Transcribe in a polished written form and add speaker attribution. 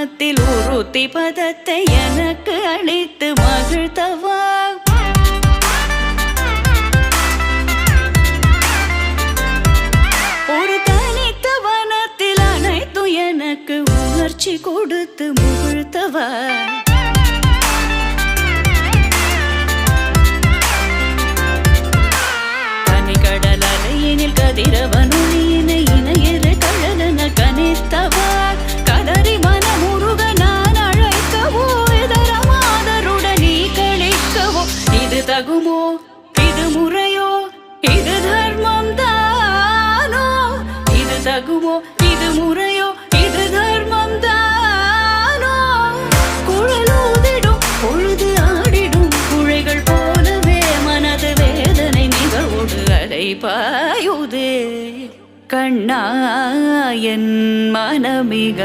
Speaker 1: மனத்தில் உறுத்தி பதத்தை எனக்கு அளித்து மகிழ்த்தவா. ஒரு தனித்த வனத்தில் அனைத்து எனக்கு உணர்ச்சி கொடுத்து முகிழ்த்தவா. தனிக்கடல் அலையினில் கதிரவனொளியினை இணையிரு தழலன கனித்தவா. கதறி மனமுருக நான் அழைக்கவோ இதர மாதருடன் நீ கழிக்கவோ. இது தகுமோ இது முறையோ இது தர்மம் தானோ. இது தகுமோ இது முறையோ இது தர்மம் தானோ. குழலூதிடும் பொழுது ஆடிடும் குழைகள் போலவே மனது வேதனை நிகழ்வோடு அலைபாயுதே. கண்ணா என் மனமிக